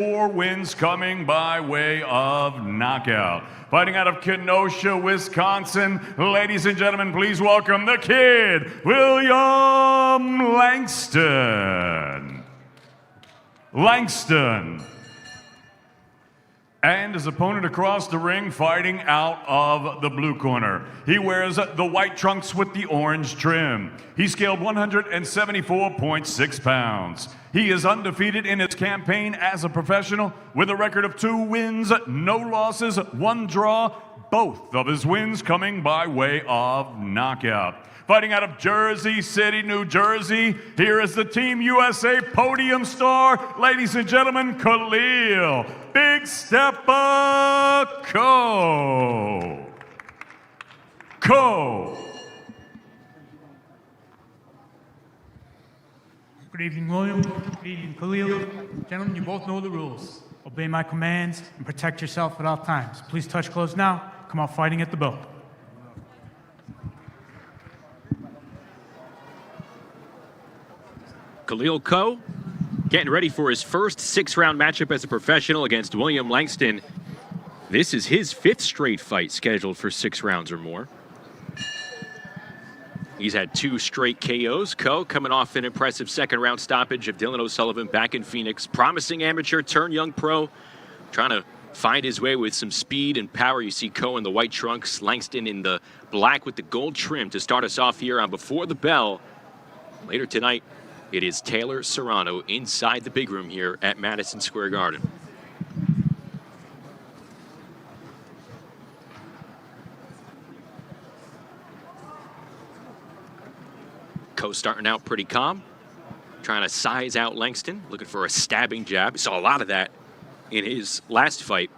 4 wins coming by way of knockout. Fighting out of Kenosha, Wisconsin, ladies and gentlemen, please welcome the kid, William Langston. And his opponent across the ring, fighting out of the blue corner. He wears the white trunks with the orange trim. He scaled 174.6 pounds. He is undefeated in his campaign as a professional with a record of 2 wins, no losses, 1 draw, both of his wins coming by way of knockout. Fighting out of Jersey City, New Jersey, here is the Team USA podium star, ladies and gentlemen, Khalil Big Stepper Coe. Good evening, William. Good evening, Khalil. Gentlemen, you both know the rules. Obey my commands and protect yourself at all times. Please touch close now. Come out fighting at the bell. Khalil Coe getting ready for his first 6-round matchup as a professional against William Langston. This is his 5th straight fight scheduled for 6 rounds or more. He's had 2 straight KOs. Coe coming off an impressive 2nd-round stoppage of Dylan O'Sullivan back in Phoenix. Promising amateur turned young pro, trying to find his way with some speed and power. You see Coe in the white trunks, Langston in the black with the gold trim to start us off here on Before the Bell. Later tonight, it is Taylor Serrano inside the big room here at Madison Square Garden. Coe starting out pretty calm, trying to size out Langston, looking for a stabbing jab. We saw a lot of that in his last fight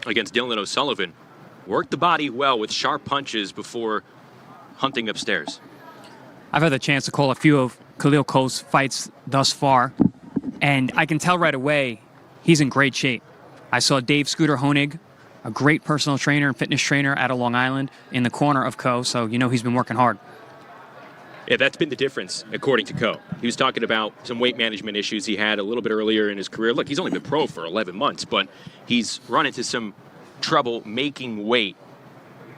against Dylan O'Sullivan. Worked the body well with sharp punches before hunting upstairs. I've had the chance to call a few of Khalil Coe's fights thus far, and I can tell right away he's in great shape. I saw Dave Scooter Honig, a great personal trainer and fitness trainer out of Long Island, in the corner of Coe, so you know he's been working hard. Yeah, that's been the difference, according to Coe. He was talking about some weight management issues he had a little bit earlier in his career. Look, he's only been pro for 11 months, but he's run into some trouble making weight.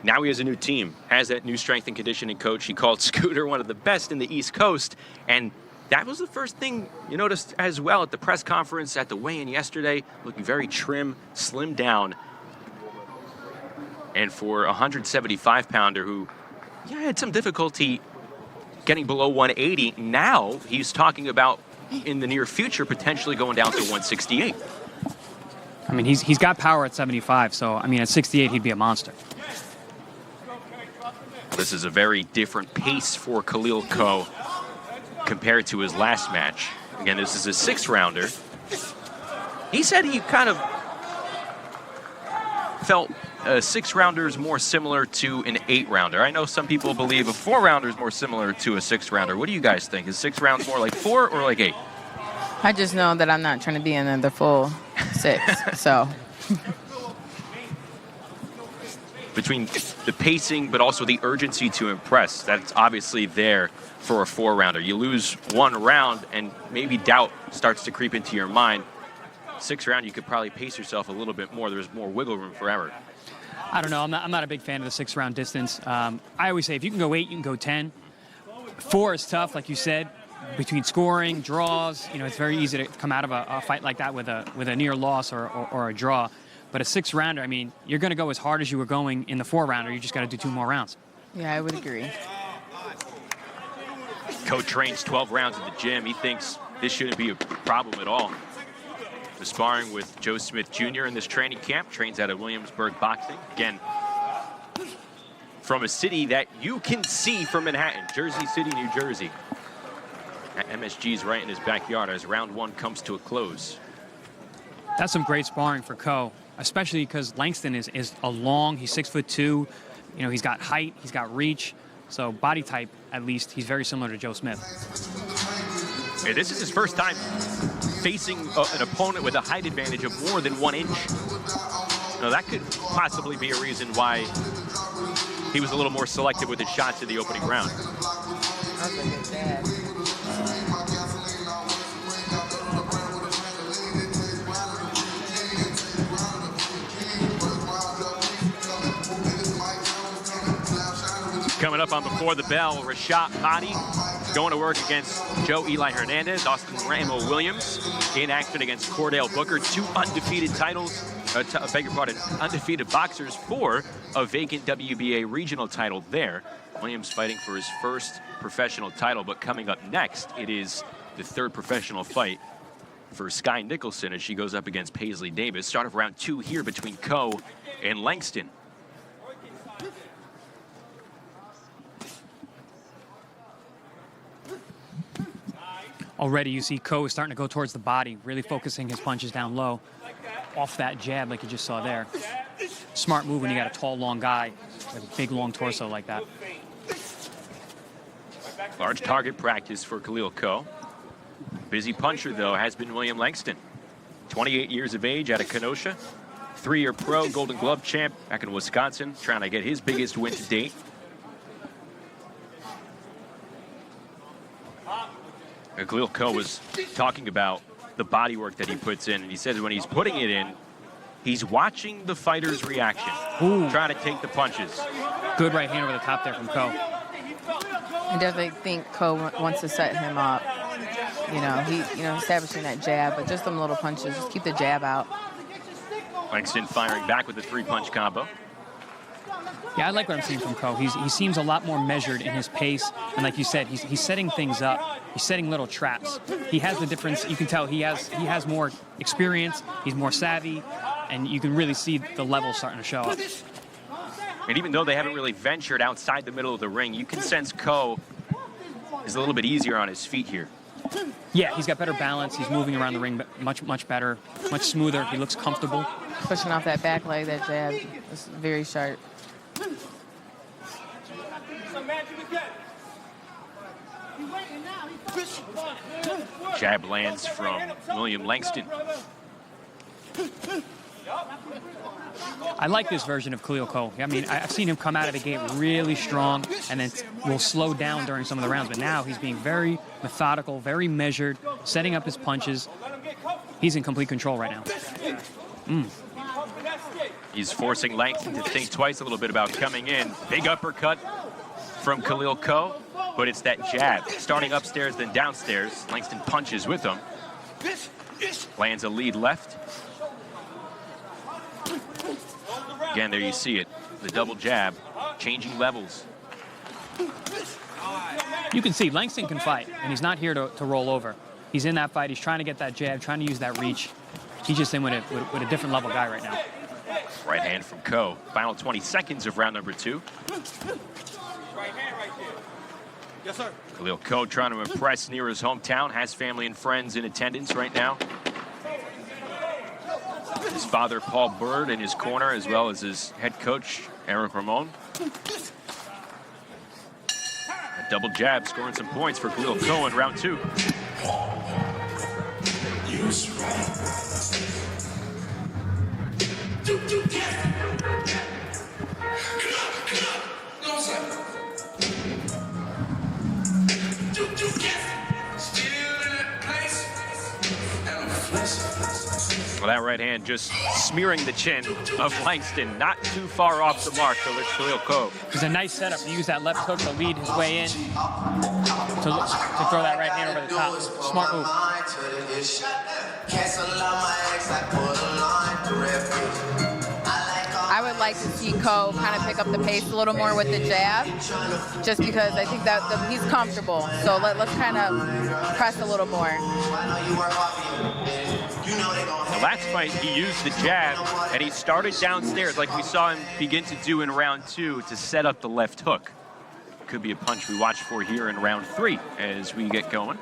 Now he has a new team, has that new strength and conditioning coach. He called Scooter one of the best in the East Coast, and that was the first thing you noticed as well at the press conference, at the weigh-in yesterday, looking very trim, slimmed down. And for a 175-pounder who had some difficulty getting below 180, now he's talking about, in the near future, potentially going down to 168. I mean, he's got power at 75, so, I mean, at 68, he'd be a monster. This is a very different pace for Khalil Coe compared to his last match. Again, this is a 6-rounder. He said he kind of felt a 6-rounder is more similar to an 8-rounder. I know some people believe a 4-rounder is more similar to a 6-rounder. What do you guys think? Is 6 rounds more like 4 or like 8? I just know that I'm not trying to be in another full 6, so. Between the pacing, but also the urgency to impress, that's obviously there for a 4-rounder. You lose 1 round, and maybe doubt starts to creep into your mind. 6th round, you could probably pace yourself a little bit more. There's more wiggle room for error. I don't know. I'm not a big fan of the 6-round distance. I always say if you can go 8, you can go 10. 4 is tough, like you said, between scoring, draws. You know, it's very easy to come out of a fight like that with a near loss or a draw. But a 6-rounder, I mean, you're going to go as hard as you were going in the 4-rounder. You just got to do 2 more rounds. Yeah, I would agree. Coe trains 12 rounds at the gym. He thinks this shouldn't be a problem at all. Was sparring with Joe Smith Jr. in this training camp. Trains out of Williamsburg Boxing. Again, from a city that you can see from Manhattan, Jersey City, New Jersey. MSG's right in his backyard as round 1 comes to a close. That's some great sparring for Coe, especially because Langston is a long, he's 6'2". You know, he's got height, he's got reach. So body type, at least, he's very similar to Joe Smith. Hey, this is his first time facing an opponent with a height advantage of more than 1 inch. Now that could possibly be a reason why he was a little more selective with his shots in the opening round. Coming up on Before the Bell, Rashad Mahdi going to work against Joe Eli Hernandez, Austin Rambo Williams in action against Cordell Booker. 2 undefeated titles, undefeated boxers for a vacant WBA regional title there. Williams fighting for his first professional title, but coming up next, it is the 3rd professional fight for Sky Nicholson as she goes up against Paisley Davis. Start of round 2 here between Coe and Langston. Already you see Coe is starting to go towards the body, really focusing his punches down low off that jab like you just saw there. Smart move when you got a tall, long guy with a big, long torso like that. Large target practice for Khalil Coe. Busy puncher, though, has been William Langston. 28 years of age out of Kenosha. 3-year pro, Golden Glove champ back in Wisconsin, trying to get his biggest win to date. Khalil Coe was talking about the body work that he puts in, and he says when he's putting it in, he's watching the fighter's reaction, trying to take the punches. Good right hand over the top there from Coe. I definitely think Coe wants to set him up. Establishing that jab, but just them little punches. Just keep the jab out. Langston firing back with the 3-punch combo. Yeah, I like what I'm seeing from Coe. He seems a lot more measured in his pace, and like you said, he's setting things up. He's setting little traps. He has the difference. You can tell he has more experience. He's more savvy, and you can really see the level starting to show up. And even though they haven't really ventured outside the middle of the ring, you can sense Coe is a little bit easier on his feet here. Yeah, he's got better balance. He's moving around the ring much better, much smoother. He looks comfortable. Pushing off that back leg, that jab is very sharp. Jab lands from William Langston. I like this version of Khalil Coe. I mean, I've seen him come out of the gate really strong and then will slow down during some of the rounds, but now he's being very methodical, very measured, setting up his punches. He's in complete control right now. He's forcing Langston to think twice a little bit about coming in. Big uppercut from Khalil Coe, but it's that jab. Starting upstairs, then downstairs. Langston punches with him. Lands a lead left. Again, there you see it. The double jab, changing levels. You can see Langston can fight, and he's not here to roll over. He's in that fight. He's trying to get that jab, trying to use that reach. He's just in with a different level guy right now. Right hand from Coe. Final 20 seconds of round number 2. Right hand right there. Yes, sir. Khalil Coe trying to impress near his hometown. Has family and friends in attendance right now. His father, Paul Bird, in his corner, as well as his head coach, Eric Ramon. A double jab scoring some points for Khalil Coe in round 2. Well, that right hand just smearing the chin of Langston, not too far off the mark for Khalil Coe. It's a nice setup to use that left hook to lead his way in, to throw that right hand over the top. Smart move. I would like to see Coe kind of pick up the pace a little more with the jab, just because I think that he's comfortable. So let's kind of press a little more. The last fight, he used the jab, and he started downstairs like we saw him begin to do in round 2 to set up the left hook. Could be a punch we watch for here in round 3 as we get going.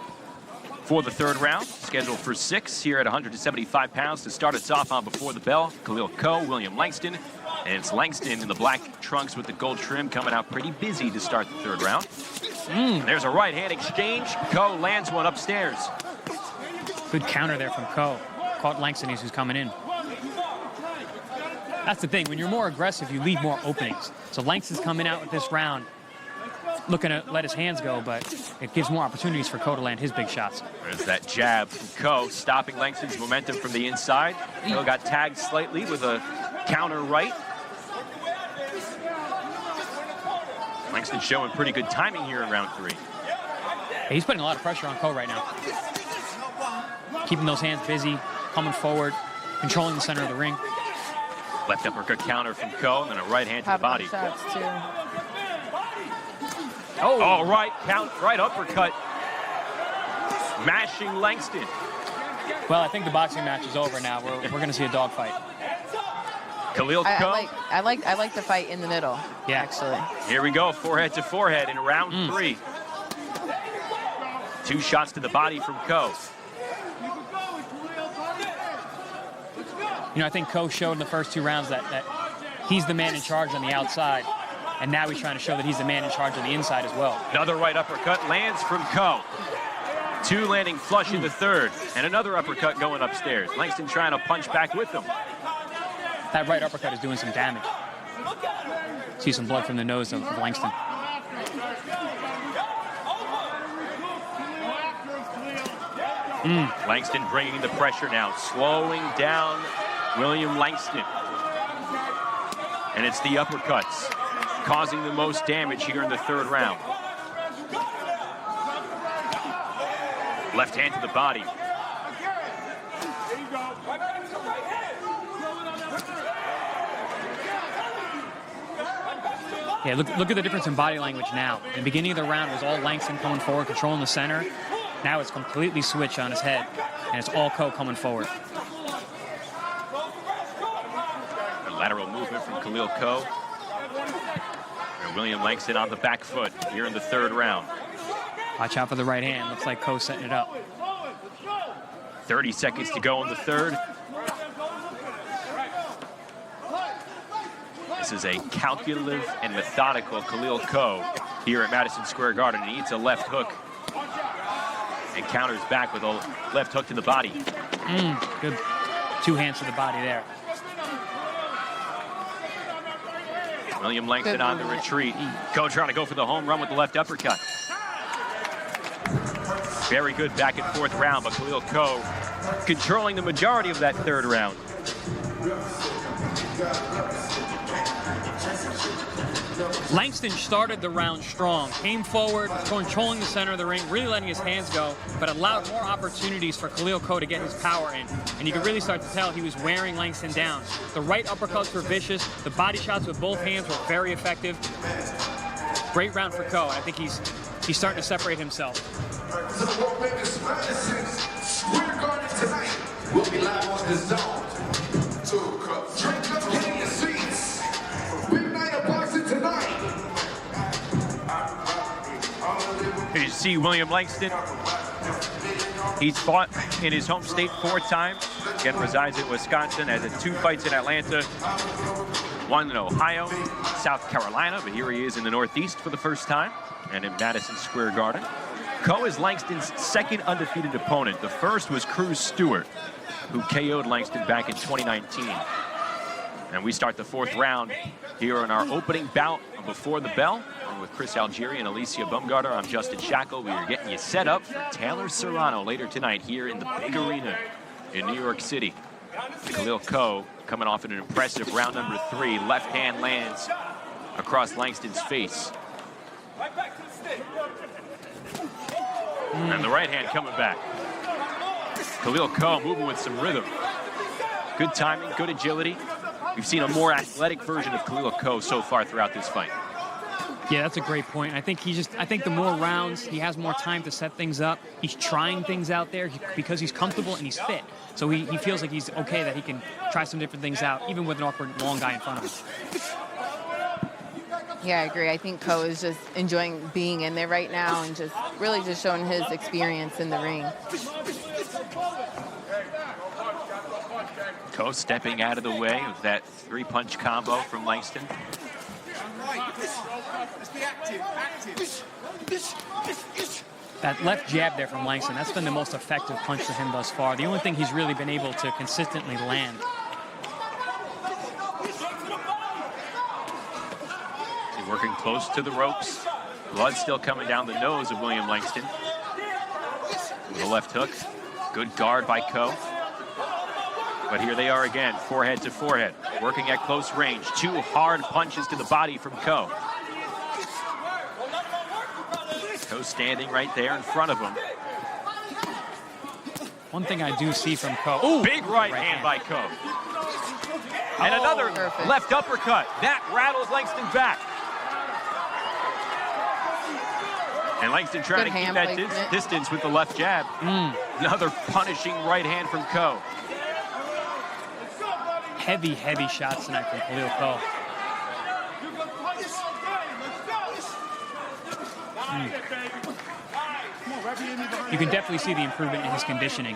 For the 3rd round, scheduled for 6 here at 175 pounds to start us off on Before the Bell. Khalil Coe, William Langston, and it's Langston in the black trunks with the gold trim coming out pretty busy to start the 3rd round. There's a right hand exchange. Coe lands one upstairs. Good counter there from Coe. Caught Langston as who's coming in. That's the thing. When you're more aggressive, you leave more openings. So Langston's coming out with this round, looking to let his hands go, but it gives more opportunities for Coe to land his big shots. There's that jab from Coe, stopping Langston's momentum from the inside. Coe got tagged slightly with a counter right. Langston showing pretty good timing here in round 3. He's putting a lot of pressure on Coe right now. Keeping those hands busy, coming forward, controlling the center of the ring. Left uppercut counter from Coe, and then a right hand to the body. Shots too. Oh, right uppercut. Mashing Langston. Well, I think the boxing match is over now. We're going to see a dogfight. Khalil Coe. I like the fight in the middle. Yeah, actually. Here we go, forehead to forehead in round 3. 2 shots to the body from Coe. You know, I think Coe showed in the first 2 rounds that he's the man in charge on the outside, and now he's trying to show that he's the man in charge on the inside as well. Another right uppercut lands from Coe. 2 landing flush in the 3rd, and another uppercut going upstairs. Langston trying to punch back with him. That right uppercut is doing some damage. See some blood from the nose of Langston. Langston bringing the pressure now, slowing down William Langston. And it's the uppercuts causing the most damage here in the 3rd round. Left hand to the body. Yeah, look at the difference in body language now. In the beginning of the round, it was all Langston coming forward, controlling the center. Now it's completely switched on his head, and it's all Coe coming forward. A lateral movement from Khalil Coe. And William Langston on the back foot here in the 3rd round. Watch out for the right hand. Looks like Coe setting it up. 30 seconds to go in the 3rd. This is a calculative and methodical Khalil Coe here at Madison Square Garden. He eats a left hook and counters back with a left hook to the body. Good 2 hands to the body there. William Langston on the retreat. Coe trying to go for the home run with the left uppercut. Very good back and forth round, but Khalil Coe controlling the majority of that 3rd round. Langston started the round strong, came forward, controlling the center of the ring, really letting his hands go, but allowed more opportunities for Khalil Coe to get his power in. And you could really start to tell he was wearing Langston down. The right uppercuts were vicious. The body shots with both hands were very effective. Great round for Coe, and I think he's starting to separate himself. We'll be live on the zone. 2 cups, 3 cups, get in your seats. Big night of boxing tonight. Here you see William Langston. He's fought in his home state 4 times. Again, resides in Wisconsin, has had 2 fights in Atlanta, 1 in Ohio, South Carolina, but here he is in the Northeast for the first time, and in Madison Square Garden. Coe is Langston's 2nd undefeated opponent. The first was Cruz Stewart, who KO'd Langston back in 2019. And we start the 4th round here in our opening bout of Before the Bell. Along with Chris Algieri and Alicia Bumgarner, I'm Justin Shackle. We are getting you set up for Taylor Serrano later tonight here in the big arena in New York City. Khalil Coe coming off in an impressive round number 3. Left hand lands across Langston's face. And the right hand coming back. Khalil Coe moving with some rhythm. Good timing, good agility. We've seen a more athletic version of Khalil Coe so far throughout this fight. Yeah, that's a great point. I think I think the more rounds, he has more time to set things up. He's trying things out there because he's comfortable and he's fit. So he feels like he's okay that he can try some different things out, even with an awkward long guy in front of him. Yeah, I agree. I think Coe is just enjoying being in there right now and just really just showing his experience in the ring. Coe stepping out of the way of that 3-punch combo from Langston. That left jab there from Langston, that's been the most effective punch for him thus far. The only thing he's really been able to consistently land. Working close to the ropes. Blood still coming down the nose of William Langston. With a left hook. Good guard by Coe. But here they are again, forehead to forehead. Working at close range. 2 hard punches to the body from Coe. Coe standing right there in front of him. One thing I do see from Coe. Ooh, Big right hand by Coe. And another perfect. left uppercut. That rattles Langston back. And Langston trying Good to keep hand that placement. distance with the left jab. Another punishing right hand from Coe. Heavy, heavy shots tonight from Khalil Coe. You can definitely see the improvement in his conditioning.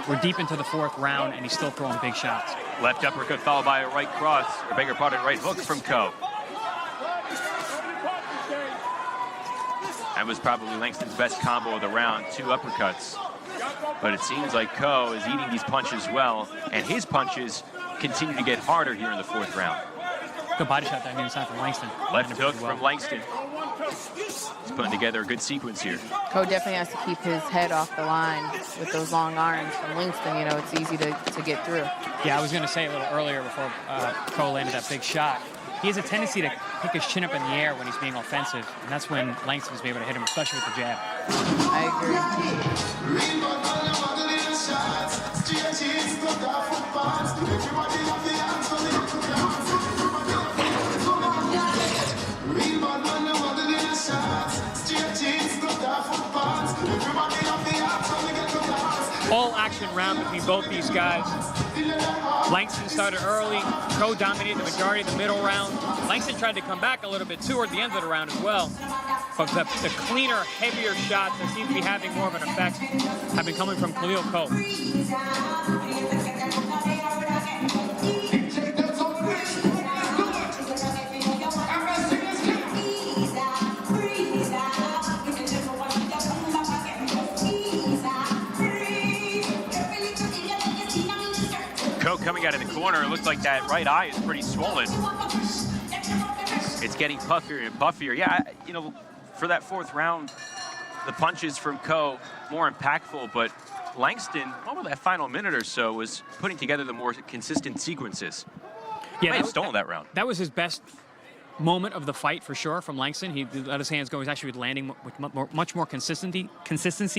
We're deep into the 4th round, and he's still throwing big shots. Left uppercut followed by a right cross, or beg your pardon, right hook from Coe. That was probably Langston's best combo of the round, 2 uppercuts. But it seems like Coe is eating these punches well, and his punches continue to get harder here in the 4th round. Good body shot there on the inside from Langston. Left hook from Langston. He's putting together a good sequence here. Coe definitely has to keep his head off the line with those long arms from Langston. You know, it's easy to get through. Yeah, I was going to say a little earlier before Coe landed that big shot. He has a tendency to pick his chin up in the air when he's being offensive, and that's when Langston's be able to hit him, especially with the jab. I agree. All action round between both these guys. Langston started early. Coe dominated the majority of the middle round. Langston tried to come back a little bit toward the end of the round as well. But the cleaner, heavier shots that seem to be having more of an effect have been coming from Khalil Coe. Coe coming out of the corner, it looks like that right eye is pretty swollen. It's getting puffier and puffier. Yeah, you know, for that 4th round, the punches from Coe more impactful, but Langston, over that final minute or so, was putting together the more consistent sequences. Yeah, May have stolen that round. That was his best moment of the fight for sure from Langston. He let his hands go. He's actually landing with much more consistency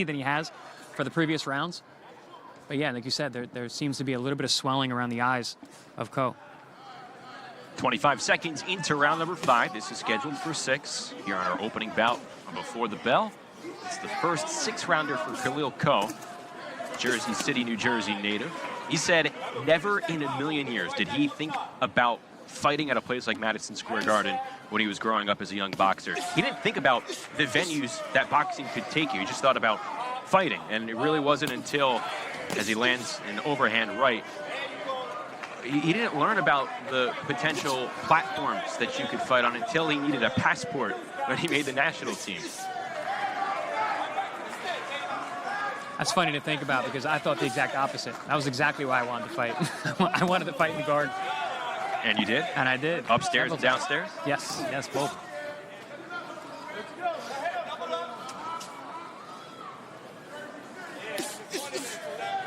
than he has for the previous rounds. But yeah, like you said, there seems to be a little bit of swelling around the eyes of Coe. 25 seconds into round number 5. This is scheduled for 6 here on our opening bout before the bell. It's the first 6-rounder for Khalil Coe, Jersey City, New Jersey native. He said never in a million years did he think about fighting at a place like Madison Square Garden when he was growing up as a young boxer. He didn't think about the venues that boxing could take you. He just thought about fighting. And it really wasn't until, as he lands an overhand right, he didn't learn about the potential platforms that you could fight on until he needed a passport when he made the national team. That's funny to think about because I thought the exact opposite. That was exactly why I wanted to fight. I wanted to fight in the guard. And you did? And I did. Upstairs and downstairs? Yes, both.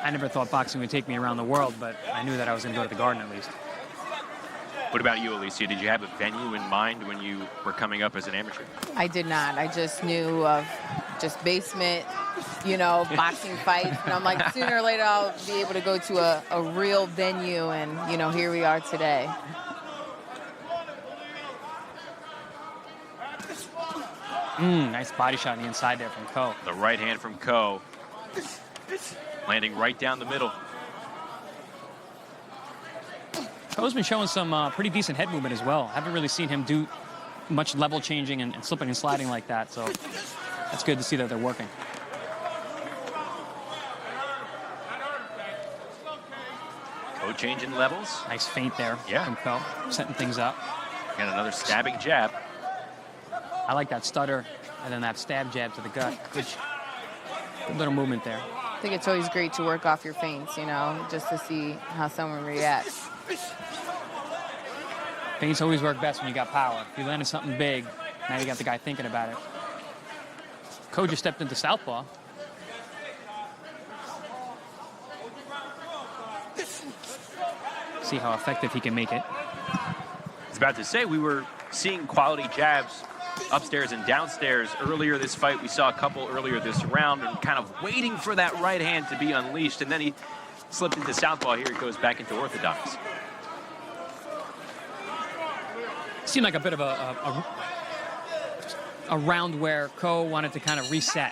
I never thought boxing would take me around the world, but I knew that I was going to go to the Garden at least. What about you, Alicia? Did you have a venue in mind when you were coming up as an amateur? I did not. I just knew of just basement, you know, boxing fights. And I'm like, sooner or later I'll be able to go to a real venue. And, you know, here we are today. Nice body shot on the inside there from Coe. The right hand from Coe, landing right down the middle. Coe's been showing some pretty decent head movement as well. Haven't really seen him do much level changing and slipping and sliding like that, so that's good to see that they're working. Coe changing levels. Nice feint there from Coe, setting things up. And another stabbing jab. I like that stutter and then that stab jab to the gut. Good little movement there. I think it's always great to work off your feints, you know, just to see how someone reacts. Feints always work best when you got power. If you landed something big, now you got the guy thinking about it. Coe just stepped into southpaw. See how effective he can make it. I was about to say, we were seeing quality jabs upstairs and downstairs earlier this fight. We saw a couple earlier this round and kind of waiting for that right hand to be unleashed, and then he slipped into southpaw. Here he goes back into orthodox. Seemed like a bit of a round where Coe wanted to kind of reset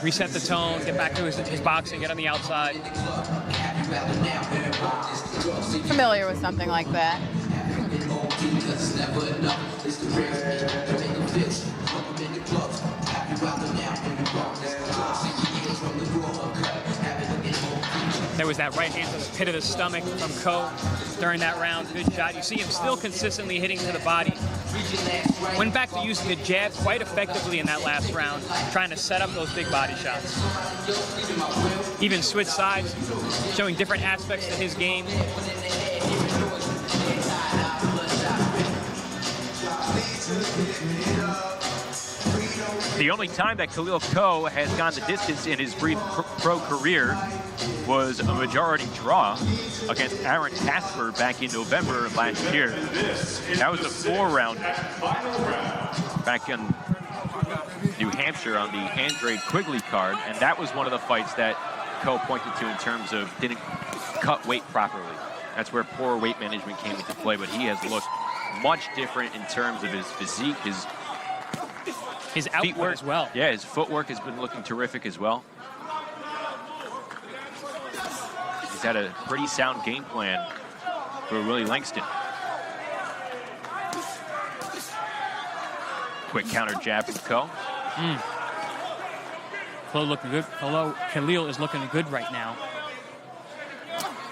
the tone, get back to his boxing, get on the outside. Familiar with something like that. There was that right hand to the pit of the stomach from Coe during that round. Good shot. You see him still consistently hitting to the body. Went back to using the jab quite effectively in that last round, trying to set up those big body shots. Even switch sides, showing different aspects to his game. The only time that Khalil Coe has gone the distance in his brief pro career was a majority draw against Aaron Casper back in November of last year. That was a 4-rounder back in New Hampshire on the Andre Quigley card, and that was one of the fights that Coe pointed to in terms of didn't cut weight properly. That's where poor weight management came into play, but he has looked much different in terms of his physique, his output as well. Yeah, his footwork has been looking terrific as well. He's had a pretty sound game plan for Willie Langston. Quick counter jab from Coe. Khalil looking good. Khalil is looking good right now.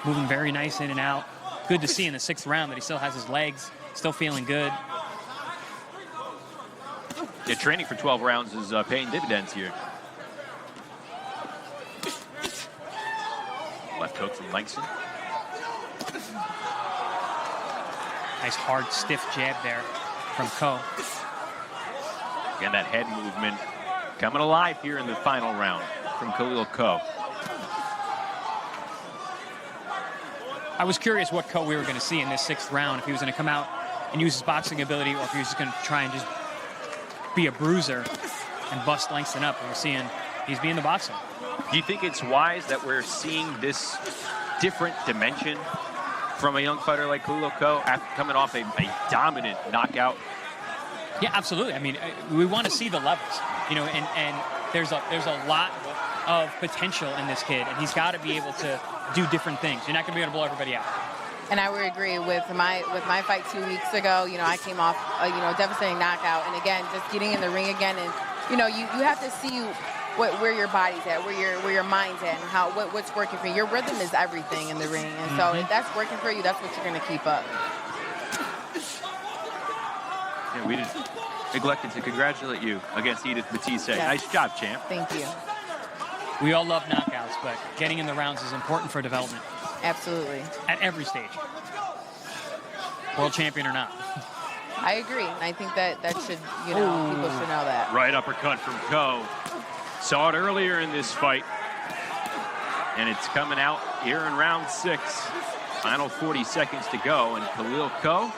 Moving very nice in and out. Good to see in the 6th round that he still has his legs, still feeling good. Yeah, training for 12 rounds is paying dividends here. Left hook from Langston. Nice hard, stiff jab there from Coe. Again, that head movement coming alive here in the final round from Khalil Coe. I was curious what Coe we were going to see in this 6th round, if he was going to come out and use his boxing ability, or if he was just going to try and just be a bruiser and bust Langston up. And we're seeing he's being the boxer. Do you think it's wise that we're seeing this different dimension from a young fighter like Khalil Coe after coming off a dominant knockout? Yeah, absolutely. I mean, we want to see the levels, you know, and there's a lot of potential in this kid, and he's got to be able to do different things. You're not going to be able to blow everybody out. And I would agree with my fight 2 weeks ago. You know, I came off a devastating knockout, and again, just getting in the ring again, and you know, you have to see where your body's at, where your mind's at, and what's working for you. Your rhythm is everything in the ring, and so if that's working for you, that's what you're going to keep up. Yeah, we neglected to congratulate you against Edith Matisse. Yes. Nice job, champ. Thank you. We all love knockouts, but getting in the rounds is important for development. Absolutely. At every stage. World champion or not. I agree. I think that should, people should know that. Right uppercut from Coe. Saw it earlier in this fight. And it's coming out here in round 6. Final 40 seconds to go. And Khalil Coe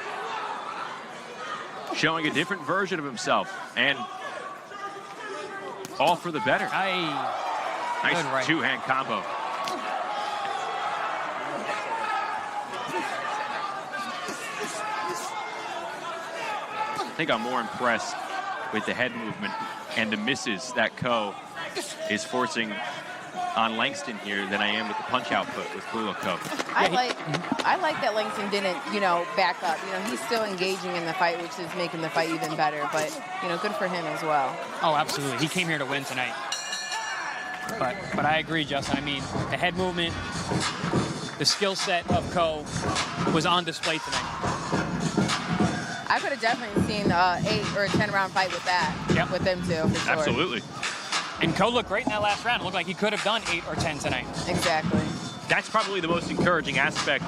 showing a different version of himself. And all for the better. Nice right. 2-hand combo. I think I'm more impressed with the head movement and the misses that Coe is forcing on Langston here than I am with the punch output with Khalil Coe. I like that Langston didn't, back up. He's still engaging in the fight, which is making the fight even better. But, good for him as well. Oh, absolutely. He came here to win tonight. But I agree, Justin. I mean, the head movement, the skill set of Coe was on display tonight. I could have definitely seen an 8 or a 10-round fight with that, with them two, for sure. Absolutely. And Coe looked great in that last round. It looked like he could have done 8 or 10 tonight. Exactly. That's probably the most encouraging aspect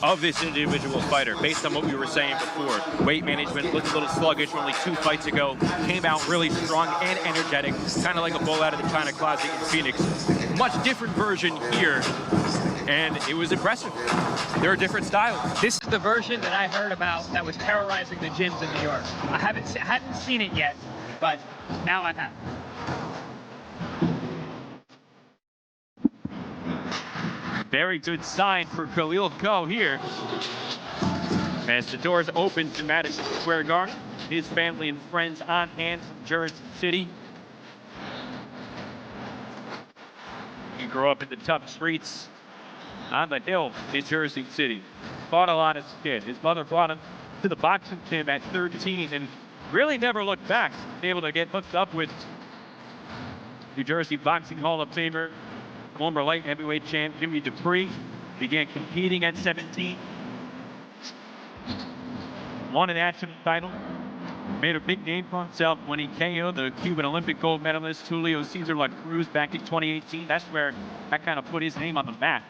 of this individual fighter, based on what we were saying before. Weight management looked a little sluggish only 2 fights ago. Came out really strong and energetic, kind of like a bull out of the China closet in Phoenix. Much different version here and it was impressive. They're a different style. This is the version that I heard about that was terrorizing the gyms in New York. I hadn't seen it yet, but now I have. Very good sign for Khalil Coe here. As the doors open to Madison Square Garden, his family and friends on hand from Jersey City. He grew up in the tough streets on the hill in Jersey City. Fought a lot as a kid. His mother brought him to the boxing gym at 13 and really never looked back. Able to get hooked up with New Jersey Boxing Hall of Famer, former light heavyweight champ Jimmy Dupree. Began competing at 17. Won a national title. Made a big name for himself when he KO'd the Cuban Olympic gold medalist Julio Cesar La Cruz back in 2018. That's where that kind of put his name on the map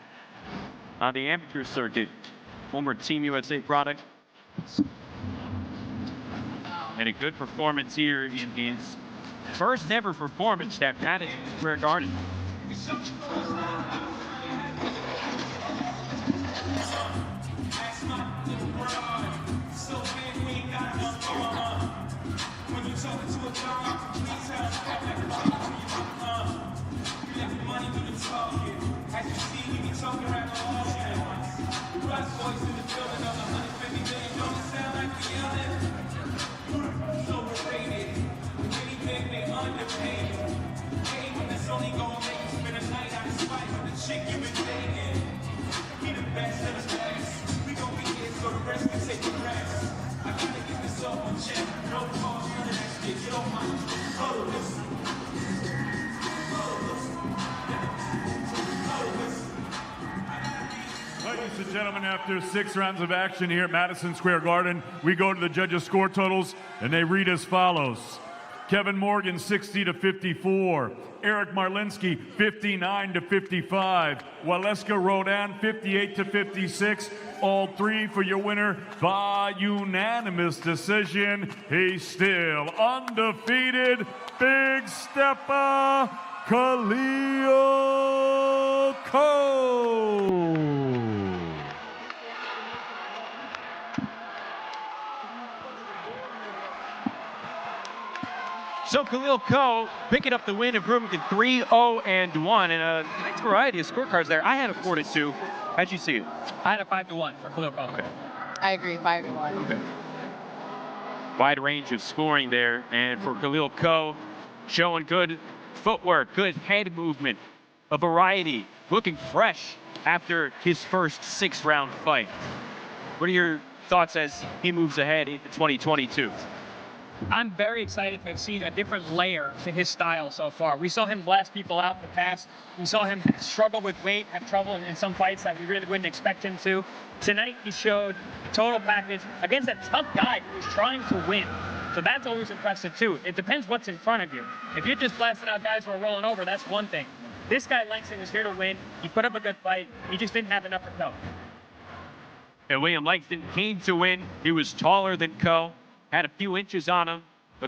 on the amateur circuit. Former Team USA product. And a good performance here in his first ever performance at Madison Square Garden. Ladies and gentlemen, after 6 rounds of action here at Madison Square Garden, we go to the judges' score totals, and they read as follows. Kevin Morgan, 60-54. Eric Marlinski, 59-55. Waleska Rodan, 58-56. All 3 for your winner by unanimous decision. He's still undefeated. Big stepper, Khalil Coe. So Khalil Coe picking up the win, improving to 3-0-1, and a nice variety of scorecards there. I had a 4-2. How'd you see it? I had a 5-1 for Khalil Coe. Okay. I agree, 5-1. Okay. Wide range of scoring there, and for Khalil Coe, showing good footwork, good head movement, a variety, looking fresh after his first 6-round fight. What are your thoughts as he moves ahead into 2022? I'm very excited to have seen a different layer to his style so far. We saw him blast people out in the past. We saw him struggle with weight, have trouble in some fights that we really wouldn't expect him to. Tonight, he showed total package against a tough guy who's trying to win. So that's always impressive, too. It depends what's in front of you. If you're just blasting out guys who are rolling over, that's one thing. This guy, Langston, is here to win. He put up a good fight. He just didn't have enough for Coe. And William Langston came to win. He was taller than Coe, had a few inches on him,